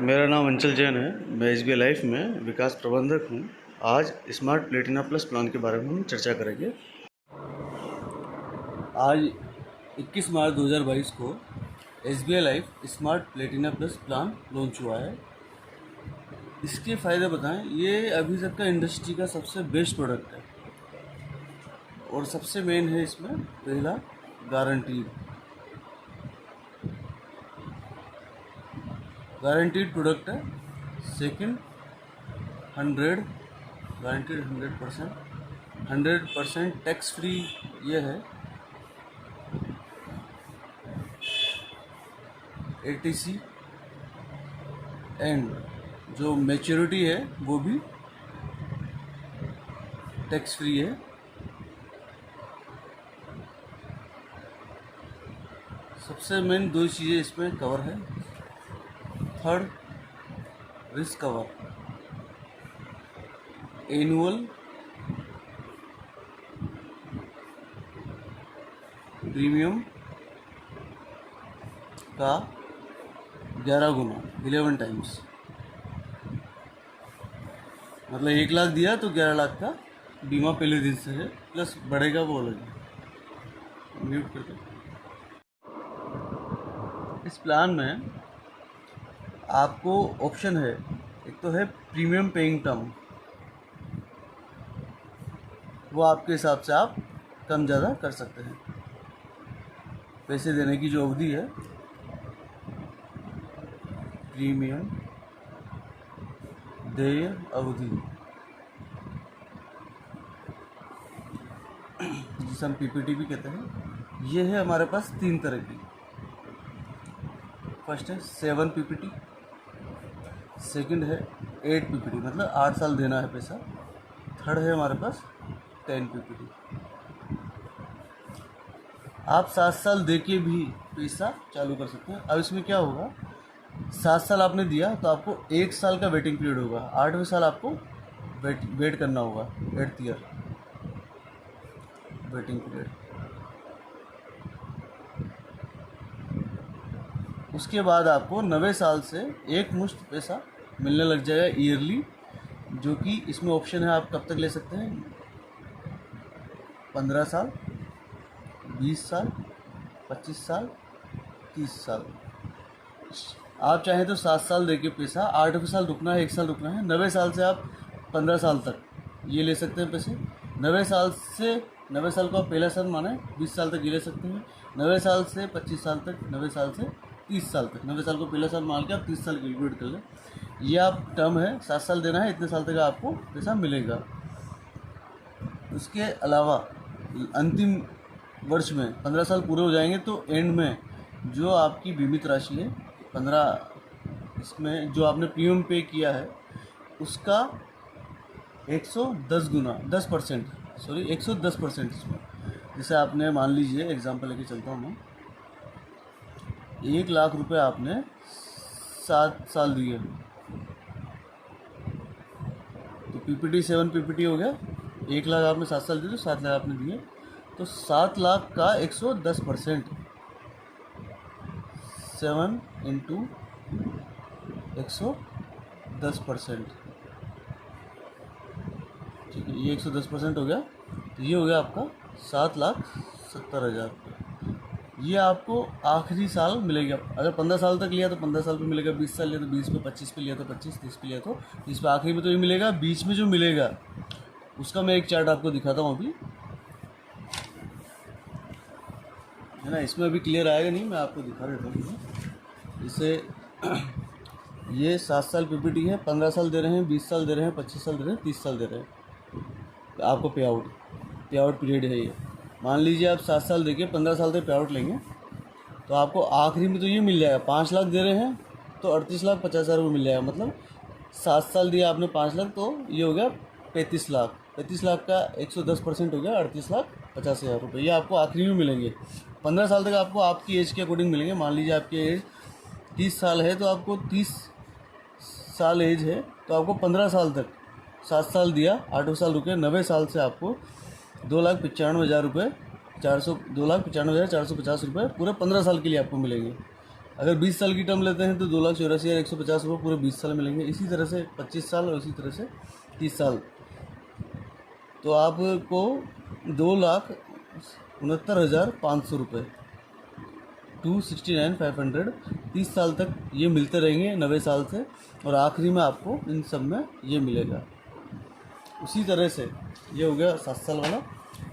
मेरा नाम अंचल जैन है। मैं एसबीआई लाइफ में विकास प्रबंधक हूँ। आज स्मार्ट प्लेटिना प्लस प्लान के बारे में हम चर्चा करेंगे। आज 21 मार्च 2022 को SBI life smart Platina plus plan launch हुआ है। इसके फ़ायदे बताएं। ये अभी तक का इंडस्ट्री का सबसे बेस्ट प्रोडक्ट है और सबसे मेन है इसमें पहला गारंटीड प्रोडक्ट है। सेकंड 100% टैक्स फ्री ये है। एटीसी एंड जो मैच्योरिटी है वो भी टैक्स फ्री है। सबसे मेन दो चीज़ें इसमें कवर है। Third, risk cover, annual premium का 11 गुना 11 टाइम्स, मतलब 1 लाख दिया तो 11 लाख का बीमा पहले दिन से है, प्लस बढ़ेगा वो अलग है। म्यूट करके इस प्लान में आपको ऑप्शन है, एक तो है प्रीमियम पेइंग टर्म, वो आपके हिसाब से आप कम ज़्यादा कर सकते हैं। पैसे देने की जो अवधि है, प्रीमियम देय अवधि, जिसे हम पीपीटी भी कहते हैं, ये है हमारे पास 3 तरह की। फर्स्ट है 7 पीपीटी, सेकंड है 8 पीपीटी, मतलब 8 साल देना है पैसा। थर्ड है हमारे पास 10 पीपीटी। आप 7 साल दे के भी पैसा चालू कर सकते हैं। अब इसमें क्या होगा, 7 साल आपने दिया तो आपको 1 साल का वेटिंग पीरियड होगा। 8वें साल आपको वेट करना होगा, 8th ईयर वेटिंग पीरियड। उसके बाद आपको 9वें साल से एक मुश्त पैसा मिलने लग जाएगा ईयरली, जो कि इसमें ऑप्शन है आप कब तक ले सकते हैं, 15 साल, 20 साल, 25 साल, 30 साल। आप चाहें तो 7 साल दे के पैसा 8वें साल रुकना है, 1 साल रुकना है। 9वें साल से आप 15 साल तक ये ले सकते हैं पैसे। 9वें साल को आप पहला साल माने 20 साल तक ये ले सकते हैं। 9वें साल से 25 साल तक, 9वें साल से 30 साल तक, 9वें साल को पहला साल मान के आप 30 साल कैलकुलेट कर लें। ये आप टर्म है, 7 साल देना है, इतने साल तक आपको पैसा मिलेगा। उसके अलावा अंतिम वर्ष में 15 साल पूरे हो जाएंगे तो एंड में जो आपकी बीमित राशि है 15, इसमें जो आपने प्रीमियम पे किया है उसका 110 गुना 110% इसमें। जैसे आपने मान लीजिए एग्जांपल लेके चलता हूँ मैं, 1 लाख रुपए आपने 7 साल दिए तो पीपीटी 7 पीपीटी हो गया। 1 लाख आपने 7 साल दिए तो 7 लाख आपने दिए, तो 7 लाख का 110%, 7 इंटू 110%, ठीक है, ये 110% हो गया। तो ये हो गया आपका 7,70,000 रुपये। ये आपको आखिरी साल मिलेगा। अगर 15 साल तक लिया तो 15 साल पे मिलेगा, 20 साल लिया तो 20 पे, 25 पे लिया तो 25, 30 पे लिया तो 30 पे, आखिरी में तो ये मिलेगा। बीच में जो मिलेगा उसका मैं एक चार्ट आपको दिखाता हूँ अभी, है ना। इसमें अभी क्लियर आएगा नहीं, मैं आपको दिखा देता हूँ। जैसे ये 7 साल पीपीटी है, 15 साल दे रहे हैं, 20 साल दे रहे हैं, 25 साल दे रहे हैं, 30 साल दे रहे हैं आपको पे आउट पीरियड है ये। मान लीजिए आप 7 साल देके 15 साल तक पे आउट लेंगे तो आपको आखिरी में तो ये मिल जाएगा। 5 लाख दे रहे हैं तो 38,50,000 रुपये मिल जाएगा। मतलब 7 साल दिया आपने 5 लाख तो ये हो गया 35 लाख। 35 लाख का 110% हो गया 38,50,000 रुपये। ये आपको आखिरी में मिलेंगे। 15 साल तक आपको आपकी एज के अकॉर्डिंग मिलेंगे। मान लीजिए आपकी एज 30 साल है तो आपको 30 साल एज है तो आपको 15 साल तक, 7 साल दिया, 8वें साल रुके, 9वें साल से आपको 2,95,000 रुपये, 2,95,450 रुपये पूरे 15 साल के लिए आपको मिलेंगे। अगर 20 साल की टर्म लेते हैं तो 2,84,150 रुपये पूरे 20 साल मिलेंगे। इसी तरह से 25 साल और इसी तरह से 30 साल, तो आपको 2,69,500 रुपये 269,500 30 साल तक ये मिलते रहेंगे 90 साल से, और आखिरी में आपको इन सब में ये मिलेगा। उसी तरह से ये हो गया 7 साल वाला।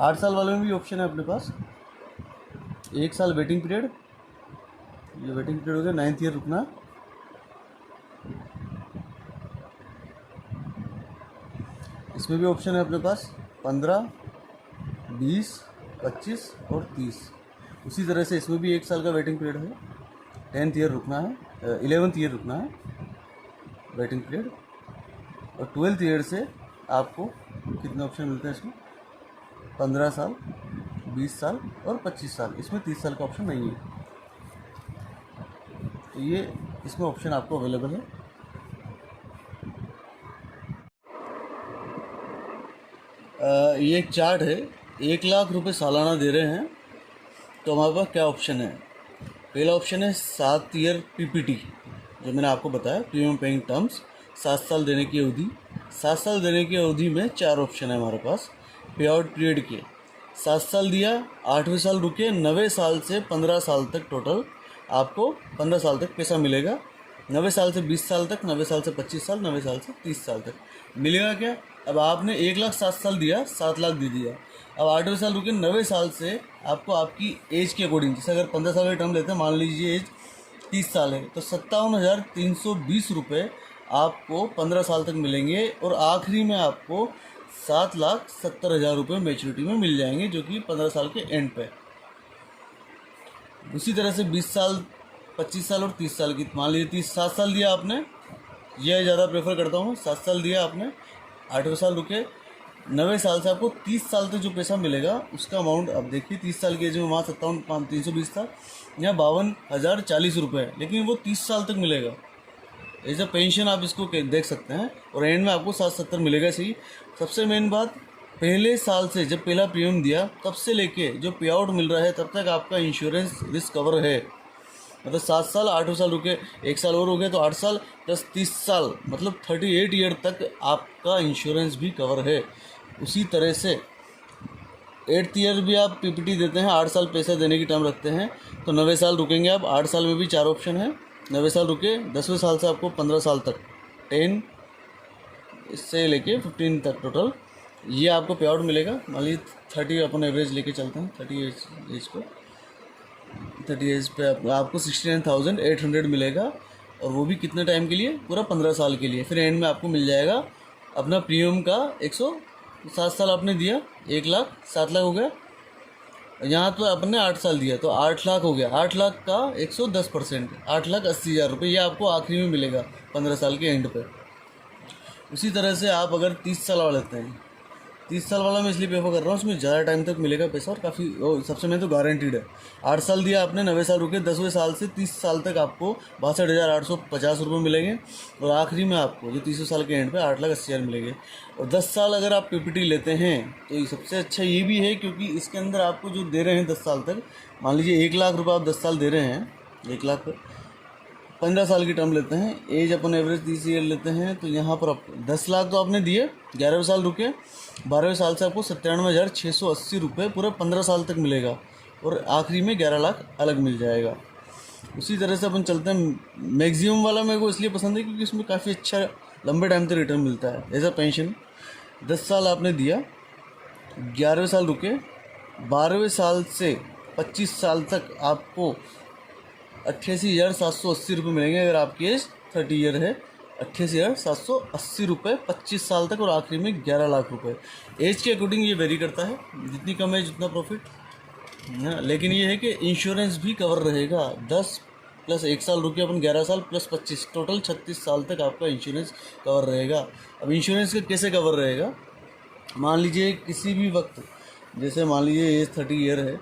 8 साल वाले में भी ऑप्शन है अपने पास। 1 साल वेटिंग पीरियड, ये वेटिंग पीरियड हो गया, 9th ईयर रुकना। इसमें भी ऑप्शन है अपने पास 15, 20, 25 और 30। उसी तरह से इसमें भी 1 साल का वेटिंग पीरियड है, 10th ईयर रुकना है, 11th ईयर रुकना है वेटिंग पीरियड, और 12th ईयर से आपको कितने ऑप्शन मिलते हैं इसमें, 15 साल, 20 साल और 25 साल। इसमें 30 साल का ऑप्शन नहीं है, तो ये इसमें ऑप्शन आपको अवेलेबल है। ये एक चार्ट है, 1 लाख रुपए सालाना दे रहे हैं, तो हमारे पास क्या ऑप्शन है। पहला ऑप्शन है 7 ईयर PPT, जो मैंने आपको बताया, प्रीमियम पेइंग टर्म्स, 7 साल देने की अवधि। 7 साल देने की अवधि में 4 ऑप्शन है हमारे पास पे आउट पीरियड के। 7 साल दिया, 8वें साल रुके, 90 साल से 15 साल तक टोटल आपको 15 साल तक पैसा मिलेगा। 90 साल से 20 साल तक, 90 साल से 25 साल, 90 साल से 30 साल तक मिलेगा क्या। अब आपने 1 लाख 7 साल दिया, 7 लाख दे दिया। अब 8वें साल रुके, 90 साल से आपको आपकी एज के अकॉर्डिंग, जैसे अगर 15 साल का टर्म लेते हैं, मान लीजिए एज 30 साल है, तो 57,320 रुपये आपको 15 साल तक मिलेंगे, और आखिरी में आपको 7,70,000 रुपये मैच्योरिटी में मिल जाएंगे, जो कि 15 साल के एंड पे। उसी तरह से 20 साल, 25 साल और 30 साल की, मान लीजिए 7 साल दिया आपने, यह ज़्यादा प्रेफर करता हूँ, 7 साल दिया आपने, 8वें साल रुके, 90 साल से आपको 30 साल तक जो पैसा मिलेगा उसका अमाउंट अब देखिए। 30 साल की एज में वहाँ 57,320 था, यहाँ 52,040 रुपये है, लेकिन वो 30 साल तक मिलेगा एज अ पेंशन, आप इसको देख सकते हैं, और एंड में आपको 770 मिलेगा। सही, सबसे मेन बात, पहले साल से जब पहला प्रीमियम दिया तब से लेके जो पे आउट मिल रहा है तब तक आपका इंश्योरेंस रिस्क कवर है। मतलब 7 साल, 8वें साल रुके, 1 साल और हो गया तो 8 साल प्लस 30 साल, मतलब 38 ईयर तक आपका इंश्योरेंस भी कवर है। उसी तरह से 8th ईयर भी आप PPT देते हैं, 8 साल पैसा देने की टर्म रखते हैं, तो 90 साल रुकेंगे आप। 8 साल में भी 4 ऑप्शन है, 90 साल रुके, 10वें साल से आपको 15 साल तक, 10 इससे लेके 15 तक टोटल ये आपको पे आउट मिलेगा। मान लीजिए 30 अपन एवरेज लेके चलते हैं, 30 एज को, 30 एज पे आपको 69,800 मिलेगा, और वो भी कितने टाइम के लिए, पूरा 15 साल के लिए। फिर एंड में आपको मिल जाएगा अपना प्रीमियम का 107 साल आपने दिया, 1 लाख 7 लाख हो गया। यहाँ तो अपने 8 साल दिया तो 8 लाख हो गया, 8 लाख का 110%, 8,80,000 रुपये, ये आपको आखिरी में मिलेगा 15 साल के एंड पे। उसी तरह से आप अगर 30 साल वाला लेते हैं, 30 साल वाला मैं इसलिए प्रेफर कर रहा हूँ, उसमें ज़्यादा टाइम तक मिलेगा पैसा, और काफ़ी सबसे मैं तो गारंटीड है। 8 साल दिया आपने, 90 साल रुके, 10वें साल से 30 साल तक आपको 62,850 रुपये मिलेंगे, और आखिरी में आपको जो 30वें साल के एंड पे 8,80,000 मिलेंगे। और 10 साल अगर आप PPT लेते हैं तो ये सबसे अच्छा ये भी है, क्योंकि इसके अंदर आपको जो दे रहे हैं 10 साल तक, मान लीजिए 1 लाख रुपये आप 10 साल दे रहे हैं, 1 लाख 15 साल की टर्म लेते हैं, एज अपन एवरेज 30 ईयर लेते हैं, तो यहाँ पर आप 10 लाख तो आपने दिए, 11वें साल रुके, 12वें साल से आपको 97,680 रुपये पूरे 15 साल तक मिलेगा, और आखिरी में 11 लाख अलग मिल जाएगा। उसी तरह से अपन चलते हैं, मैक्सिमम वाला मेरे को इसलिए पसंद है क्योंकि इसमें काफ़ी अच्छा लंबे टाइम तक रिटर्न मिलता है एज अ पेंशन। 10 साल आपने दिया, 11वें साल रुके, 12वें साल से 25 साल तक आपको 88,780 रुपये मिलेंगे, अगर आपकी एज 30 ईयर है, 88,780 रुपये 25 साल तक, और आखिरी में 11 लाख रुपए। एज के अकॉर्डिंग ये वेरी करता है, जितनी कम एज उतना प्रॉफिट है, लेकिन ये है कि इंश्योरेंस भी कवर रहेगा। 10 प्लस 1 साल रुके अपन, 11 साल प्लस 25, टोटल 36 साल तक आपका इंश्योरेंस कवर रहेगा। अब इंश्योरेंस का कैसे कवर रहेगा, मान लीजिए किसी भी वक्त, जैसे मान लीजिए एज 30 ईयर है,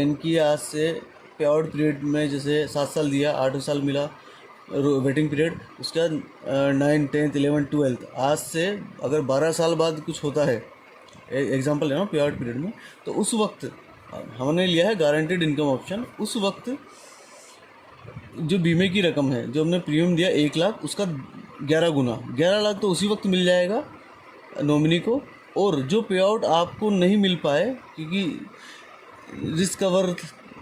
इनकी आज से पे आउट पीरियड में जैसे 7 साल दिया, 8 साल मिला वेटिंग पीरियड, उसका 9, 10, 11, 12, आज से अगर 12 साल बाद कुछ होता है, एग्जांपल है ना पे आउट पीरियड में, तो उस वक्त हमने लिया है गारंटीड इनकम ऑप्शन, उस वक्त जो बीमे की रकम है, जो हमने प्रीमियम दिया 1 लाख, उसका 11 गुना, 11 लाख तो उसी वक्त मिल जाएगा नॉमिनी को। और जो पे आउट आपको नहीं मिल पाए क्योंकि रिस्क कवर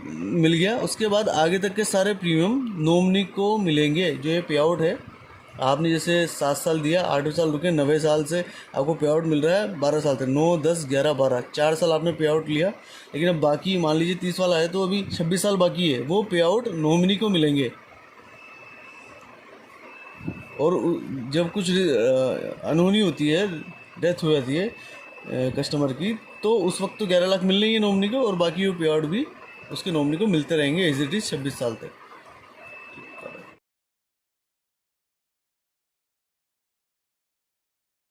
मिल गया, उसके बाद आगे तक के सारे प्रीमियम नॉमिनी को मिलेंगे। जो ये पे आउट है, आपने जैसे 7 साल दिया, 8वें साल रुके, 90 साल से आपको पे आउट मिल रहा है 12 साल तक, 9, 10, 11, 12, 4 साल आपने पे आउट लिया। लेकिन अब बाकी मान लीजिए 30 वाला है तो अभी 26 साल बाकी है, वो पे आउट नॉमिनी को मिलेंगे। और जब कुछ अनहोनी होती है, डेथ हो जाती है कस्टमर की, तो उस वक्त तो 11 लाख मिलने ही है नॉमिनी को, और बाकी वो पे आउट भी उसके नॉमिनी को मिलते रहेंगे एज इट इज़ 26 साल तक।